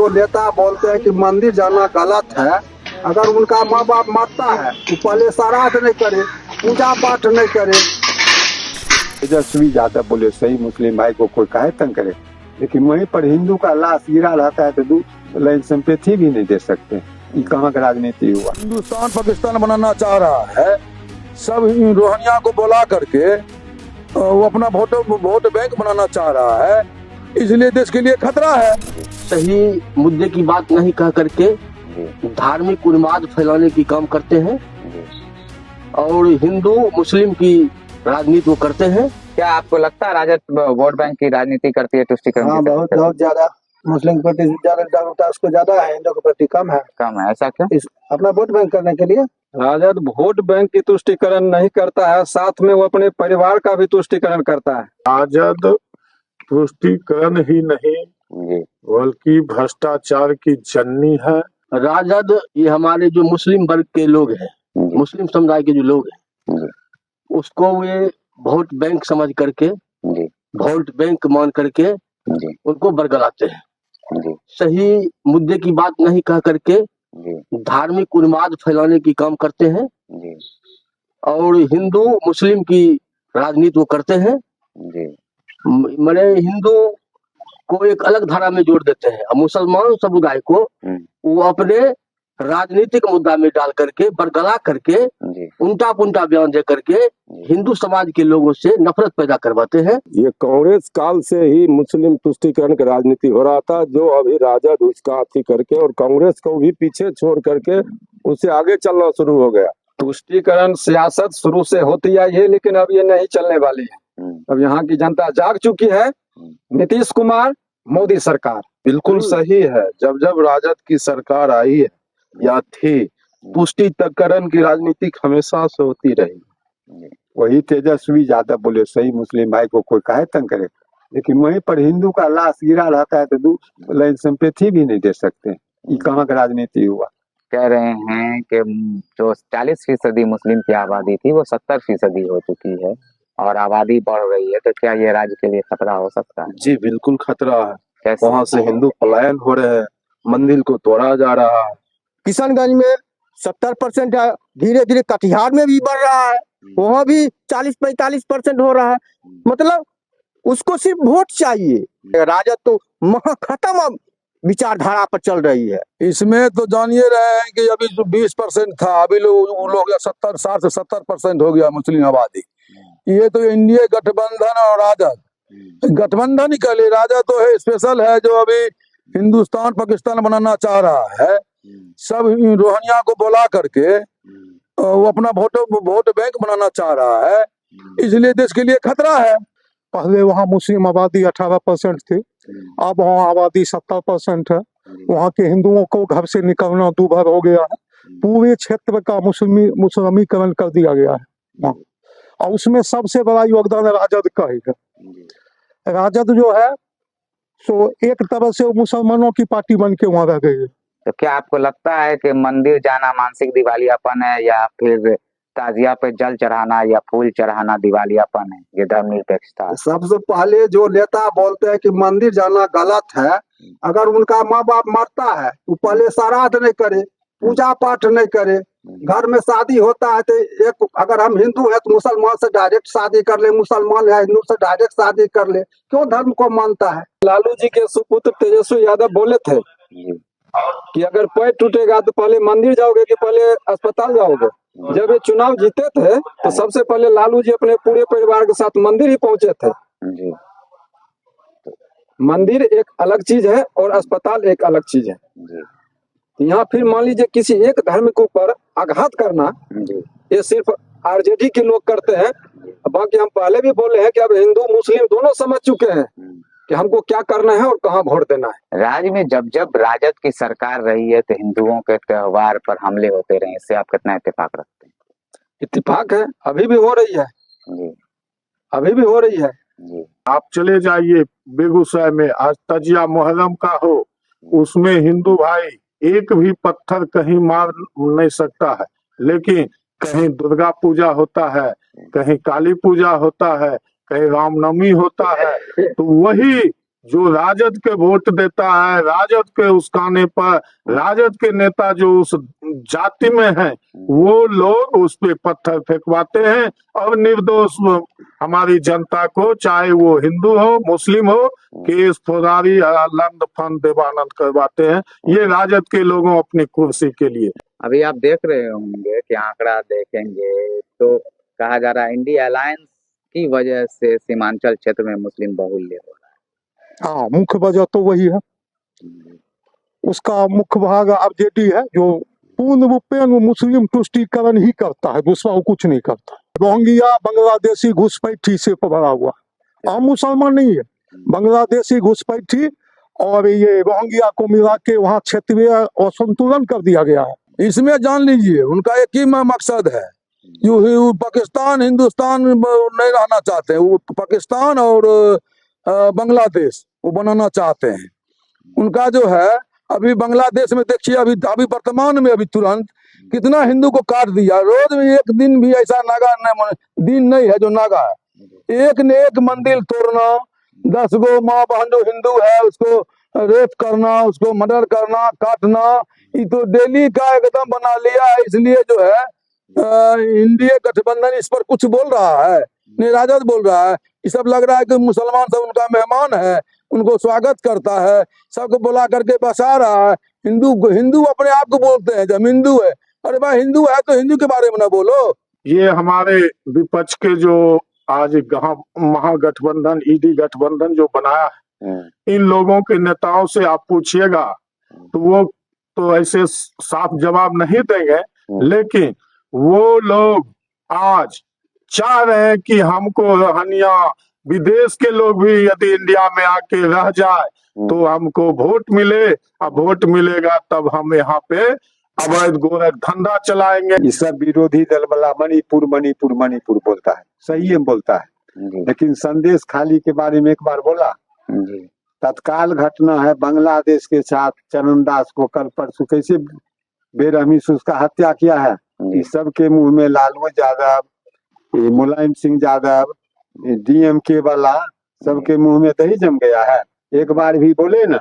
तो नेता बोलते हैं कि मंदिर जाना गलत है। अगर उनका माँ बाप मरता है तो पहले श्राद्ध नहीं करे, पूजा पाठ नहीं करे। तेजस्वी यादव बोले सही मुस्लिम भाई को कोई काहे तंग करे, लेकिन वहीं पर हिंदू का लाश गिरा रहता है तो लाइन सिंपैथी भी नहीं दे सकते। ये कहाँ का राजनीति हुआ? हिंदुस्तान पाकिस्तान बनाना चाह रहा है, सब रोहिंग्या को बुला करके वो अपना वोट बैंक बनाना चाह रहा है, इसलिए देश के लिए खतरा है। सही मुद्दे की बात नहीं कह करके धार्मिक उन्माद फैलाने की काम करते हैं और हिंदू मुस्लिम की राजनीति वो करते हैं। क्या आपको लगता है राजद वोट बैंक की राजनीति करती है तुष्टिकरण? हाँ, बहुत ज्यादा। मुस्लिम के प्रति ज्यादा जागरूकता उसको ज्यादा है, हिंदू के प्रति कम है। ऐसा क्यों? अपना वोट बैंक करने के लिए राजद वोट बैंक की तुष्टिकरण नहीं करता है, साथ में वो अपने परिवार का भी तुष्टिकरण करता है। राजद तुष्टिकरण ही नहीं बल्कि भ्रष्टाचार की जननी है। राजद ये हमारे जो मुस्लिम वर्ग के लोग हैं, मुस्लिम समुदाय के जो लोग हैं, उसको वे वोट बैंक समझ करके, वोट बैंक मान करके उनको बरगलाते हैं। सही मुद्दे की बात नहीं कह करके धार्मिक उन्माद फैलाने की काम करते हैं और हिंदू मुस्लिम की राजनीति वो करते हैं। मैंने हिंदू को एक अलग धारा में जोड़ देते हैं और मुसलमान समुदाय को वो अपने राजनीतिक मुद्दा में डाल करके बरगला करके उल्टा पुल्टा बयान दे करके हिंदू समाज के लोगों से नफरत पैदा करवाते हैं। ये कांग्रेस काल से ही मुस्लिम तुष्टिकरण की राजनीति हो रहा था, जो अभी राजद उसका अथी करके और कांग्रेस को भी पीछे छोड़ करके उससे आगे चलना शुरू हो गया। तुष्टिकरण सियासत शुरू से होती आई है, लेकिन अब ये नहीं चलने वाली है। अब यहाँ की जनता जाग चुकी है। नीतीश कुमार, मोदी सरकार बिल्कुल सही है। जब जब राजद की सरकार आई है या थी, तुष्टिकरण की राजनीति हमेशा से होती रही। वही तेजस्वी यादव बोले सही मुस्लिम भाई को कोई काहे तंग करे, लेकिन वहीं पर हिंदू का लाश गिरा रहता है तो लाइन सिंपैथी भी नहीं दे सकते। ये कहाँ का राजनीति हुआ? कह रहे हैं कि जो 40% मुस्लिम की आबादी थी वो 70% हो चुकी है और आबादी बढ़ रही है, तो क्या ये राज्य के लिए खतरा हो सकता है? जी बिल्कुल खतरा है। वहाँ से कैसे? हिंदू पलायन हो रहे हैं, मंदिर को तोड़ा जा रहा है। किशनगंज में 70% है, धीरे धीरे कटिहार में भी बढ़ रहा है, वहाँ भी 40-45% हो रहा है। मतलब उसको सिर्फ वोट चाहिए। राजद तो खत्म विचारधारा पर चल रही है। इसमें तो जानिए रहे हैं कि अभी 20% था, अभी लोग 60 से 70% हो गया मुस्लिम आबादी। ये तो एनडीए गठबंधन और राजद गठबंधन ही कह ले, राजद तो है स्पेशल है जो अभी हिंदुस्तान पाकिस्तान बनाना चाह रहा है, सब रोहिंग्या को बुला करके वो अपना वोट बैंक बनाना चाह रहा है, इसलिए देश के लिए खतरा है। पहले वहाँ मुस्लिम आबादी 18% थी, अब वहाँ आबादी 70% है। वहाँ के हिंदुओं को घर से निकलना दूभर हो गया है। पूरे क्षेत्र का मुस्लिमीकरण कर दिया गया है और उसमें सबसे बड़ा योगदान राजद का ही है। राजद जो है सो एक तरह से मुसलमानों की पार्टी बन के वहाँ रह गई है। तो क्या आपको लगता है कि मंदिर जाना मानसिक दिवालियापन है या फिर ताजिया पे जल चढ़ाना या फूल चढ़ाना दिवालियापन है? ये धर्मनिरपेक्षता। सबसे पहले जो नेता बोलते हैं कि मंदिर जाना गलत है, अगर उनका माँ बाप मरता है तो पहले श्राद्ध नहीं करे, पूजा पाठ नहीं करे। घर में शादी होता है तो एक अगर हम हिंदू है तो मुसलमान से डायरेक्ट शादी कर ले, मुसलमान है हिंदू से डायरेक्ट शादी कर ले। क्यों धर्म को मानता है? लालू जी के सुपुत्र तेजस्वी यादव बोले थे कि अगर पैर टूटेगा तो पहले मंदिर जाओगे कि पहले अस्पताल जाओगे। जब ये चुनाव जीते थे तो सबसे पहले लालू जी अपने पूरे परिवार के साथ मंदिर ही पहुंचे थे। मंदिर एक अलग चीज है और अस्पताल एक अलग चीज है। यहाँ फिर मान लीजिए किसी एक धर्म के ऊपर आघात करना, ये सिर्फ आरजेडी के लोग करते हैं। बाकी हम पहले भी बोले हैं कि अब हिंदू मुस्लिम दोनों समझ चुके हैं कि हमको क्या करना है और कहाँ वोट देना है। राज्य में जब जब राजद की सरकार रही है तो हिंदुओं के त्योहार पर हमले होते रहे, इससे आप कितना इत्तेफाक रखते हैं? इत्तेफाक है, अभी भी हो रही है जी। अभी भी हो रही है जी। आप चले जाइए बेगूसराय में, आज तजिया मुहर्रम का हो, उसमें हिंदू भाई एक भी पत्थर कहीं मार नहीं सकता है, लेकिन कहीं दुर्गा पूजा होता है, कहीं काली पूजा होता है, कहीं रामनवमी होता है, तो वही जो राजद के वोट देता है, राजद के उसकाने पर राजद के नेता जो उस जाति में है, वो लोग उस पे पत्थर फेंकवाते हैं और निर्दोष हमारी जनता को, चाहे वो हिंदू हो मुस्लिम हो, केस फौजदारी लंद फंद देवानंद करवाते हैं। ये राजद के लोगों अपनी कुर्सी के लिए। अभी आप देख रहे होंगे कि आंकड़ा देखेंगे तो कहा जा रहा है इंडिया अलायंस की वजह से सीमांचल क्षेत्र में मुस्लिम बाहुल्य हो रहा हाँ, मुख्य वजह तो वही है। है। उसका मुख्य भाग आरजेडी है, जो पूर्ण रूपेण मुस्लिम तुष्टीकरण ही करता है, दूसरा वो कुछ नहीं करता। रोहिंग्या बांग्लादेशी घुसपैठी से भरा हुआ, आम मुसलमान नहीं है, बांग्लादेशी घुसपैठी और ये रोहिंग्या को मिला के वहाँ क्षेत्रीय असंतुलन कर दिया गया है। इसमें जान लीजिए उनका एक ही मकसद है, वो पाकिस्तान हिंदुस्तान नहीं रहना चाहते हैं, वो पाकिस्तान और बांग्लादेश वो बनाना चाहते हैं। उनका जो है अभी बांग्लादेश में देखिए, अभी वर्तमान में अभी तुरंत कितना हिंदू को काट दिया। रोज में एक दिन भी ऐसा नागा दिन नहीं है जो नागा है। एक ने एक मंदिर तोड़ना, 10 गो माँ बहन जो हिंदू है उसको रेप करना, उसको मर्डर करना, काटना, ये तो डेली का एकदम बना लिया है। इसलिए जो है इंडिया गठबंधन इस पर कुछ बोल रहा है नहीं, राजद बोल रहा है। ये सब लग रहा है कि मुसलमान सब उनका मेहमान है, उनको स्वागत करता है, सबको बुला करके बसा रहा है। हिंदू अपने आप को बोलते हैं जब हिंदू है। अरे भाई हिंदू है तो हिंदू के बारे में ना बोलो। ये हमारे विपक्ष के जो आज महागठबंधन ईडी गठबंधन जो बनाया है, इन लोगों के नेताओं से आप पूछिएगा तो वो तो ऐसे साफ जवाब नहीं देंगे, लेकिन वो लोग आज चाह रहे हैं कि हमको हनिया विदेश के लोग भी यदि इंडिया में आके रह जाए तो हमको वोट मिले, और वोट मिलेगा तब हम यहाँ पे अवैध गोरख धंधा चलाएंगे। ये सब विरोधी दल वाला मणिपुर मणिपुर मणिपुर बोलता है, सही है बोलता है, लेकिन संदेश खाली के बारे में एक बार बोला। तत्काल घटना है बांग्लादेश के साथ, चरणदास को कल परसों कैसे बेरहमी से उसका हत्या किया है। इस सब के मुंह में लालू यादव, मुलायम सिंह यादव, डीएमके वाला सबके मुंह में दही जम गया है। एक बार भी बोले ना